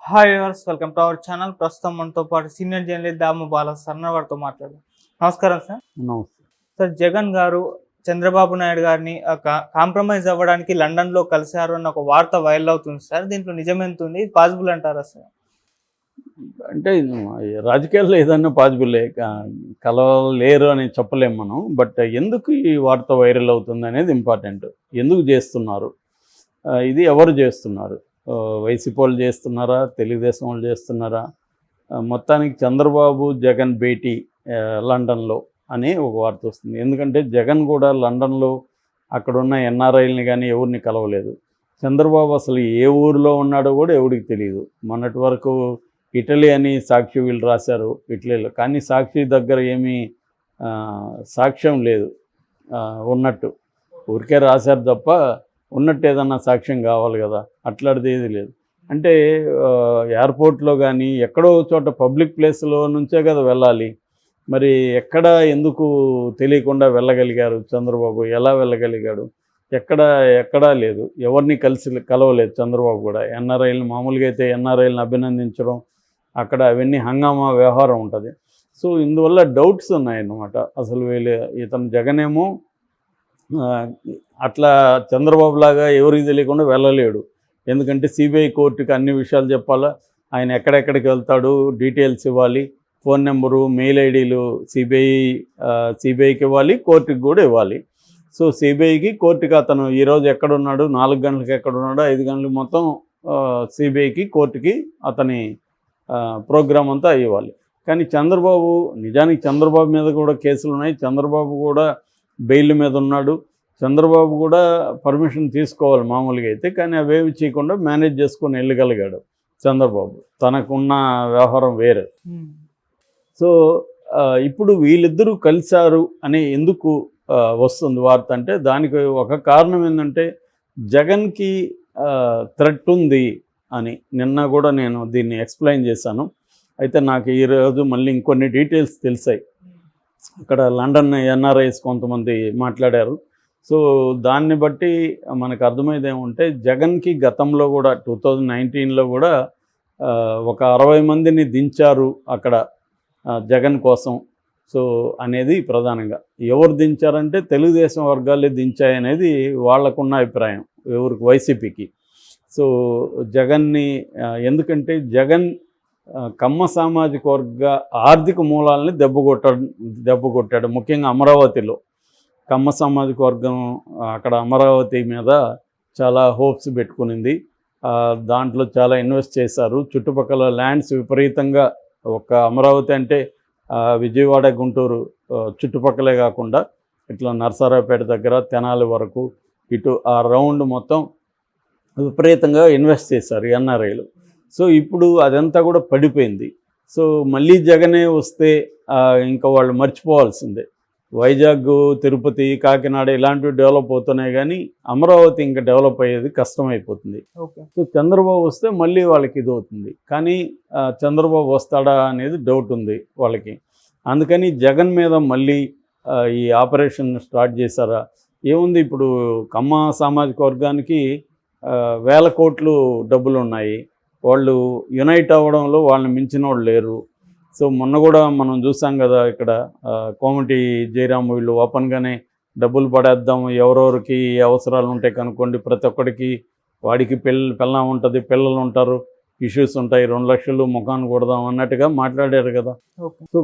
Hi viewers, welcome to our channel. ప్రస్తుతం మనతో పాటు సీనియర్ జర్నలిస్ట్ దాము బాల సన్న వారితో మాట్లాడదాం. నమస్కారం సార్. నమస్తే. సార్, జగన్ గారు చంద్రబాబు నాయుడు గారిని కాంప్రమైజ్ అవ్వడానికి లండన్లో కలిశారు అన్న ఒక వార్త వైరల్ అవుతుంది సార్. దీంట్లో నిజమెంతుంది? పాసిబుల్ అంటారా సార్? అంటే రాజకీయాల్లో ఏదన్నా పాసిబులే, కలవలేరు అని చెప్పలేము మనం. బట్ ఎందుకు ఈ వార్త వైరల్ అవుతుంది అనేది ఇంపార్టెంట్. ఎందుకు చేస్తున్నారు, ఇది ఎవరు చేస్తున్నారు? వైసీపీ వాళ్ళు చేస్తున్నారా, తెలుగుదేశం వాళ్ళు చేస్తున్నారా? మొత్తానికి చంద్రబాబు జగన్ భేటీ లండన్లో అని ఒక వార్త వస్తుంది. ఎందుకంటే జగన్ కూడా లండన్లో అక్కడున్న ఎన్ఆర్ఐల్ని కానీ ఎవరిని కలవలేదు. చంద్రబాబు అసలు ఏ ఊరిలో ఉన్నాడో కూడా ఎవరికి తెలియదు. మొన్నటి వరకు ఇటలీ అని సాక్షి వీళ్ళు రాశారు, ఇటలీలో. కానీ సాక్షి దగ్గర ఏమీ సాక్ష్యం లేదు ఉన్నట్టు. ఊరికే రాశారు తప్ప ఉన్నట్టు ఏదన్నా సాక్ష్యం కావాలి కదా, అట్లాంటిది ఏది లేదు. అంటే ఎయిర్పోర్ట్లో కానీ ఎక్కడో చోట పబ్లిక్ ప్లేస్లో నుంచే కదా వెళ్ళాలి. మరి ఎందుకు తెలియకుండా వెళ్ళగలిగారు చంద్రబాబు? ఎలా వెళ్ళగలిగాడు? ఎక్కడా లేదు. ఎవరిని కలవలేదు చంద్రబాబు కూడా. ఎన్ఆర్ఐలను మామూలుగా అయితే ఎన్ఆర్ఐలను అభినందించడం, అక్కడ అవన్నీ హంగామా వ్యవహారం ఉంటుంది. సో ఇందువల్ల డౌట్స్ ఉన్నాయన్నమాట. అసలు ఇతను జగనేమో అట్లా చంద్రబాబు లాగా ఎవరికి తెలియకుండా వెళ్ళలేడు. ఎందుకంటే సిబిఐ కోర్టుకి అన్ని విషయాలు చెప్పాలా, ఆయన ఎక్కడెక్కడికి వెళ్తాడు డీటెయిల్స్ ఇవ్వాలి, ఫోన్ నెంబరు, మెయిల్ ఐడీలు సిబిఐకి ఇవ్వాలి, కోర్టుకి కూడా ఇవ్వాలి. సో సిబిఐకి కోర్టుకి అతను ఈరోజు ఎక్కడున్నాడు, 4 గంటలకు ఎక్కడున్నాడు, 5 గంటలకు మొత్తం సిబిఐకి కోర్టుకి అతని ప్రోగ్రామ్ అంతా ఇవ్వాలి. కానీ చంద్రబాబు, నిజానికి చంద్రబాబు మీద కూడా కేసులు ఉన్నాయి. చంద్రబాబు కూడా బెయిల్ మీద ఉన్నాడు. చంద్రబాబు కూడా పర్మిషన్ తీసుకోవాలి మామూలుగా అయితే, కానీ అవేవి చేయకుండా మేనేజ్ చేసుకొని వెళ్ళగలిగాడు చంద్రబాబు. తనకున్న వ్యవహారం వేరే. సో ఇప్పుడు వీళ్ళిద్దరూ కలిశారు అని ఎందుకు వస్తుంది వార్త అంటే, దానికి ఒక కారణం ఏంటంటే జగన్కి థ్రెట్ ఉంది అని నిన్న కూడా నేను దీన్ని ఎక్స్ప్లెయిన్ చేశాను. అయితే నాకు ఈరోజు మళ్ళీ ఇంకొన్ని డీటెయిల్స్ తెలిసాయి. అక్కడ లండన్ ఎన్ఆర్ఐస్ కొంతమంది మాట్లాడారు. సో దాన్ని బట్టి మనకు అర్థమైంది ఏమంటే, జగన్కి గతంలో కూడా 2019లో కూడా ఒక 60 మందిని దించారు అక్కడ జగన్ కోసం. సో అనేది ప్రధానంగా ఎవరు దించారంటే తెలుగుదేశం వర్గాలే దించాయనేది వాళ్ళకున్న అభిప్రాయం, ఎవరికి, వైసీపీకి. సో జగన్ని ఎందుకంటే జగన్ కమ్మ సామాజిక వర్గ ఆర్థిక మూలాలని దెబ్బకొట్టాడు. ముఖ్యంగా అమరావతిలో కమ్మ సామాజిక వర్గం అక్కడ అమరావతి మీద చాలా హోప్స్ పెట్టుకునింది. దాంట్లో చాలా ఇన్వెస్ట్ చేశారు. చుట్టుపక్కల ల్యాండ్స్ విపరీతంగా, ఒక అమరావతి అంటే విజయవాడ, గుంటూరు చుట్టుపక్కలే కాకుండా ఇట్లా నరసరావుపేట దగ్గర, తెనాలి వరకు, ఇటు ఆ రౌండ్ మొత్తం విపరీతంగా ఇన్వెస్ట్ చేశారు ఎన్ఆర్ఐలు. సో ఇప్పుడు అదంతా కూడా పడిపోయింది. సో మళ్ళీ జగనే వస్తే ఇంకా వాళ్ళు మర్చిపోవాల్సిందే. వైజాగ్, తిరుపతి, కాకినాడ ఇలాంటివి డెవలప్ అవుతున్నాయి, కానీ అమరావతి ఇంకా డెవలప్ అయ్యేది కష్టమైపోతుంది. సో చంద్రబాబు వస్తే మళ్ళీ వాళ్ళకి ఇది అవుతుంది. కానీ చంద్రబాబు వస్తాడా అనేది డౌట్ ఉంది వాళ్ళకి. అందుకని జగన్ మీద మళ్ళీ ఈ ఆపరేషన్ స్టార్ట్ చేశారా? ఏముంది, ఇప్పుడు కమ్మ సామాజిక వర్గానికి వేల కోట్లు డబ్బులు ఉన్నాయి. వాళ్ళు యునైట్ అవ్వడంలో వాళ్ళని మించిన వాళ్ళు లేరు. సో మొన్న కూడా మనం చూసాం కదా, ఇక్కడ కోమటి జయరాం వీళ్ళు ఓపెన్గానే డబ్బులు పడేద్దాం, ఎవరెవరికి అవసరాలు ఉంటాయి కనుక్కోండి, ప్రతి ఒక్కడికి, వాడికి పెళ్ళం ఉంటుంది, పిల్లలు ఉంటారు, ఇష్యూస్ ఉంటాయి, 2 లక్షలు ముఖాన్ని కొడదాం అన్నట్టుగా మాట్లాడారు కదా. సో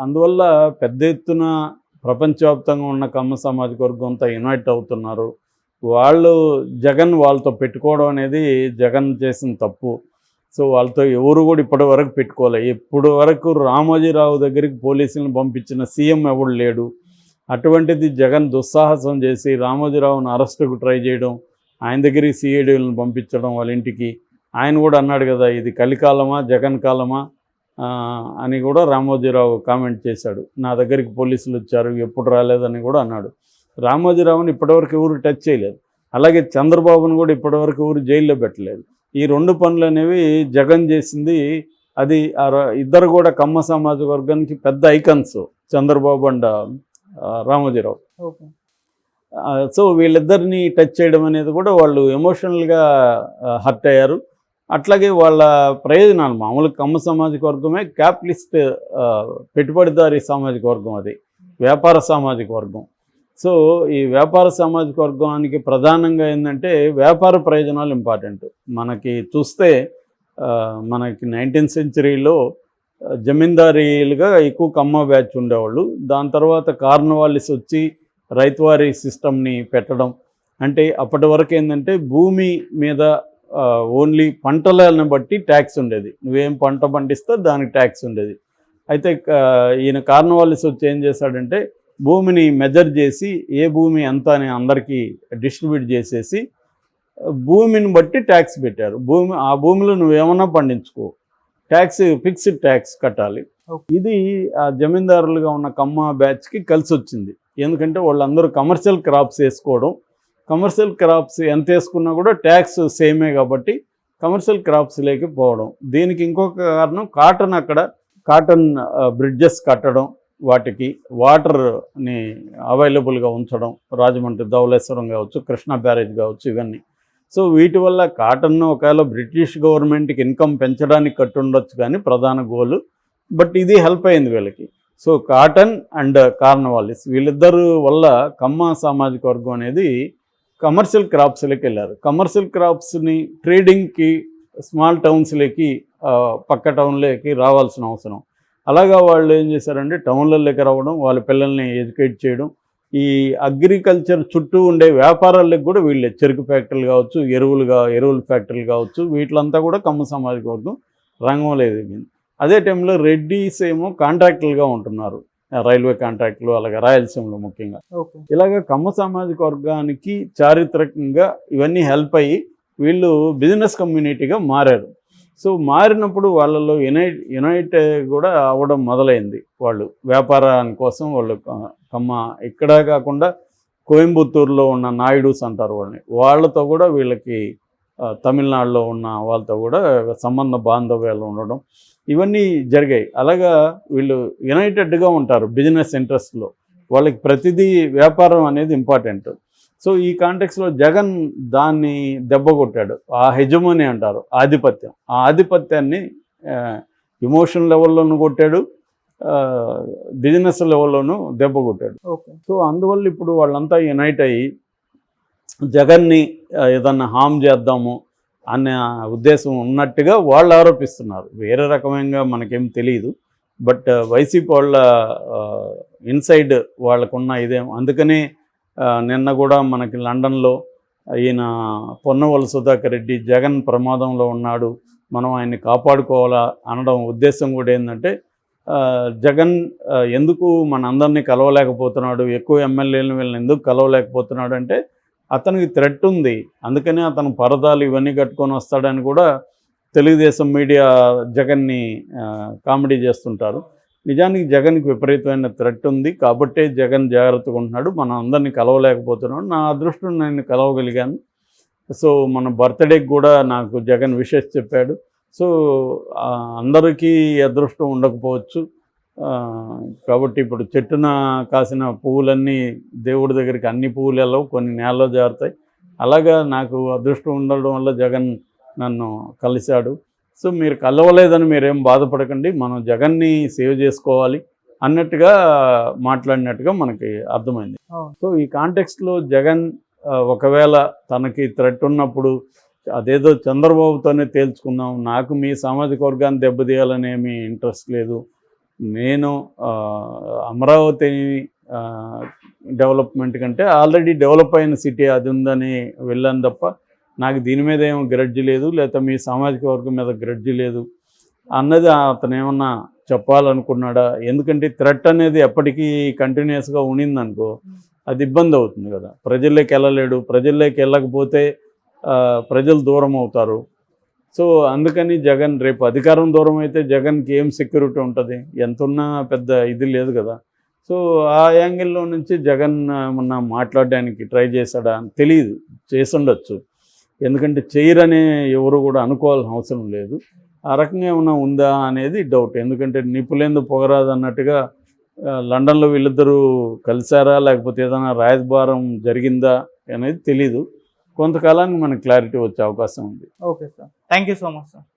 అందువల్ల పెద్ద ఎత్తున ప్రపంచవ్యాప్తంగా ఉన్న కమ్మ సామాజిక వర్గం అంతా యునైట్ అవుతున్నారు. వాళ్ళతో పెట్టుకోవడం అనేది జగన్ చేసిన తప్పు. సో వాళ్ళతో ఎవరు కూడా ఇప్పటి వరకు పెట్టుకోలే. ఇప్పటి వరకు రామోజీరావు దగ్గరికి పోలీసులను పంపించిన సీఎం ఎవడు లేడు. అటువంటిది జగన్ దుస్సాహసం చేసి రామోజీరావును అరెస్టుకు ట్రై చేయడం, ఆయన దగ్గరికి సిఐడీలను పంపించడం వాళ్ళ ఇంటికి. ఆయన కూడా అన్నాడు కదా, ఇది కలికాలమా జగన్ కాలమా అని కూడా రామోజీరావు కామెంట్ చేశాడు. నా దగ్గరికి పోలీసులు వచ్చారు, ఎప్పుడు రాలేదని కూడా అన్నాడు. రామోజీరావుని ఇప్పటివరకు ఎవరు టచ్ చేయలేదు. అలాగే చంద్రబాబును కూడా ఇప్పటివరకు ఎవరు జైల్లో పెట్టలేదు. ఈ 2 పనులు అనేవి జగన్ చేసింది. అది ఇద్దరు కూడా కమ్మ సామాజిక వర్గానికి పెద్ద icons, Chandrababu and Ramoji Rao. So వీళ్ళిద్దరిని టచ్ చేయడం అనేది కూడా వాళ్ళు ఎమోషనల్గా హర్ట్ అయ్యారు. అట్లాగే వాళ్ళ ప్రయోజనాలు మామూలు కమ్మ సామాజిక వర్గమే క్యాపిటలిస్ట్ పెట్టుబడిదారీ సామాజిక వర్గం, అది వ్యాపార సామాజిక వర్గం. సో ఈ వ్యాపార సామాజిక వర్గానికి ప్రధానంగా ఏంటంటే వ్యాపార ప్రయోజనాలు ఇంపార్టెంట్. మనకి చూస్తే మనకి 19th సెంచరీలో జమీందారీలుగా ఎక్కువ కమ్మ బ్యాచ్ ఉండేవాళ్ళు. దాని తర్వాత కార్నవాలిస్ వచ్చి రైతువారీ సిస్టమ్ని పెట్టడం. అంటే అప్పటి వరకు ఏంటంటే భూమి మీద ఓన్లీ పంటలను బట్టి ట్యాక్స్ ఉండేది, నువ్వేం పంట పండిస్తే దానికి ట్యాక్స్ ఉండేది. అయితే ఈయన కార్నవాలిస్ వచ్చి ఏం చేశాడంటే భూమిని మెజర్ చేసి ఏ భూమి ఎంత అని అందరికీ డిస్ట్రిబ్యూట్ చేసేసి భూమిని బట్టి ట్యాక్స్ పెట్టారు. ఆ భూమిలో నువ్వేమన్నా పండించుకో, ట్యాక్స్ ఫిక్స్డ్ ట్యాక్స్ కట్టాలి. ఇది ఆ జమీందారులుగా ఉన్న కమ్మ బ్యాచ్కి కలిసి వచ్చింది. ఎందుకంటే వాళ్ళందరూ కమర్షియల్ క్రాప్స్ వేసుకోవడం, కమర్షియల్ క్రాప్స్ ఎంత వేసుకున్నా కూడా ట్యాక్స్ సేమే కాబట్టి కమర్షియల్ క్రాప్స్ లేకపోవడం. దీనికి ఇంకొక కారణం కాటన్ బ్రిడ్జెస్ కట్టడం, వాటికి వాటర్ని అవైలబుల్గా ఉంచడం, రాజమండ్రి ధవళేశ్వరం కావచ్చు, కృష్ణా బ్యారేజ్ కావచ్చు, ఇవన్నీ. సో వీటి వల్ల కాటన్ను ఒకవేళ బ్రిటిష్ గవర్నమెంట్కి ఇన్కమ్ పెంచడానికి కట్టుండొచ్చు కానీ ప్రధాన గోలు, బట్ ఇది హెల్ప్ అయింది వీళ్ళకి. సో కాటన్ అండ్ కార్నవాలిస్ వీళ్ళిద్దరు వల్ల కమ్మ సామాజిక వర్గం అనేది కమర్షియల్ క్రాప్స్లోకి వెళ్ళారు. కమర్షియల్ క్రాప్స్ని ట్రేడింగ్కి స్మాల్ టౌన్స్లోకి పక్క టౌన్లోకి రావాల్సిన అవసరం. అలాగా వాళ్ళు ఏం చేశారంటే టౌన్లలోకి రావడం, వాళ్ళ పిల్లల్ని ఎడ్యుకేట్ చేయడం, ఈ అగ్రికల్చర్ చుట్టూ ఉండే వ్యాపారాలకు కూడా వీళ్ళే చెరుకు ఫ్యాక్టరీలు కావచ్చు, ఎరువుల ఫ్యాక్టరీలు కావచ్చు, వీటిలంతా కూడా కమ్మ సామాజిక వర్గం రంగంలో ఎదిగింది. అదే టైంలో రెడ్డీస్ ఏమో కాంట్రాక్టులుగా ఉంటున్నారు, రైల్వే కాంట్రాక్టులు, అలాగే రాయలసీమలో ముఖ్యంగా. ఇలాగ కమ్మ సామాజిక వర్గానికి చారిత్రకంగా ఇవన్నీ హెల్ప్ అయ్యి వీళ్ళు బిజినెస్ కమ్యూనిటీగా మారారు. సో మారినప్పుడు వాళ్ళలో యునైట్ కూడా అవ్వడం మొదలైంది. వాళ్ళు వ్యాపారాని కోసం వాళ్ళు కమ్మ ఇక్కడ కాకుండా కోయంబత్తూరులో ఉన్న నాయుడుస్ అంటారు వాళ్ళతో కూడా వీళ్ళకి తమిళనాడులో ఉన్న వాళ్ళతో కూడా సంబంధ బాంధవ్యాలు ఉండడం, ఇవన్నీ జరిగాయి. అలాగా వీళ్ళు యునైటెడ్గా ఉంటారు బిజినెస్ ఇంట్రెస్ట్లో. వాళ్ళకి ప్రతిదీ వ్యాపారం అనేది ఇంపార్టెంట్. సో ఈ కాంటెక్స్లో జగన్ దాన్ని దెబ్బ కొట్టాడు. ఆ హెజమోని అంటారు, ఆధిపత్యం. ఆ ఆధిపత్యాన్ని ఎమోషన్ లెవెల్లోనూ కొట్టాడు, బిజినెస్ లెవెల్లోనూ దెబ్బ కొట్టాడు. సో అందువల్ల ఇప్పుడు వాళ్ళంతా యునైట్ అయ్యి జగన్ని ఏదన్నా హామ్ చేద్దాము అనే ఉద్దేశం ఉన్నట్టుగా వాళ్ళు ఆరోపిస్తున్నారు. వేరే రకమైన మనకేం తెలియదు, బట్ వైసీపీ వాళ్ళ ఇన్సైడ్ వాళ్ళకున్న ఇదేం. అందుకనే నిన్న కూడా మనకి లండన్లో ఈయన పొన్నవోలు సుధాకర్ రెడ్డి జగన్ ప్రమాదంలో ఉన్నాడు, మనం ఆయన్ని కాపాడుకోవాలా అనడం ఉద్దేశం కూడా ఏంటంటే జగన్ ఎందుకు మన అందరినీ కలవలేకపోతున్నాడు, ఎక్కువ ఎమ్మెల్యేలను వీళ్ళని ఎందుకు కలవలేకపోతున్నాడు అంటే అతనికి థ్రెట్ ఉంది, అందుకనే అతను పరదాలు ఇవన్నీ కట్టుకొని వస్తాడని కూడా తెలుగుదేశం మీడియా జగన్ని కామెడీ చేస్తుంటారు. నిజానికి జగన్కి విపరీతమైన థ్రెట్ ఉంది కాబట్టే జగన్ జాగ్రత్తగా ఉంటున్నాడు, మనం అందరినీ కలవలేకపోతున్నాడు. నా అదృష్టం నేను కలవగలిగాను. సో మన బర్త్డేకి కూడా నాకు జగన్ విషెస్ చెప్పాడు. సో అందరికీ అదృష్టం ఉండకపోవచ్చు, కాబట్టి ఇప్పుడు చెట్టున కాసిన పువ్వులన్నీ దేవుడి దగ్గరికి అన్ని పువ్వులు వెళ్ళవు, కొన్ని నేలలో జారుతాయి. అలాగా నాకు అదృష్టం ఉండడం వల్ల జగన్ నన్ను కలిశాడు. సో మీరు కలవలేదని మీరేం బాధపడకండి, మనం జగన్ని సేవ్ చేసుకోవాలి అన్నట్టుగా మాట్లాడినట్టుగా మనకి అర్థమైంది. సో ఈ కాంటెక్స్ట్లో జగన్ ఒకవేళ తనకి థ్రెట్ ఉన్నప్పుడు అదేదో చంద్రబాబుతోనే తేల్చుకుందాం, నాకు మీ సామాజిక వర్గాన్ని దెబ్బతీయాలనేమి ఇంట్రెస్ట్ లేదు, నేను అమరావతి డెవలప్మెంట్ కంటే ఆల్రెడీ డెవలప్ అయిన సిటీ అది ఉందని వెళ్ళాను తప్ప నాకు దీని మీద ఏమో గ్రడ్జి లేదు, లేకపోతే మీ సామాజిక వర్గం మీద గ్రడ్జి లేదు అన్నది అతను ఏమన్నా చెప్పాలనుకున్నాడా. ఎందుకంటే థ్రెట్ అనేది ఎప్పటికీ కంటిన్యూస్గా ఉండిందనుకో అది ఇబ్బంది అవుతుంది కదా, ప్రజల్లోకి వెళ్ళలేడు, ప్రజల్లోకి వెళ్ళకపోతే ప్రజలు దూరం అవుతారు. సో అందుకని జగన్ రేపు అధికారం దూరం అయితే జగన్కి ఏం సెక్యూరిటీ ఉంటుంది, ఎంతున్నా పెద్ద ఇది లేదు కదా. సో ఆ యాంగిల్లో నుంచి జగన్ ఏమన్నా మాట్లాడడానికి ట్రై చేశాడా అని తెలియదు, చేసుండొచ్చు, ఎందుకంటే చేయరనే ఎవరు కూడా అనుకోవాల్సిన అవసరం లేదు. ఆ రకంగా ఏమైనా ఉందా అనేది డౌట్. ఎందుకంటే నిపులేందు పొగరాదు అన్నట్టుగా లండన్లో వీళ్ళిద్దరూ కలిశారా లేకపోతే ఏదైనా రాయబారం జరిగిందా అనేది తెలీదు. కొంతకాలానికి మనకి క్లారిటీ వచ్చే అవకాశం ఉంది. Okay sir, thank you so much sir.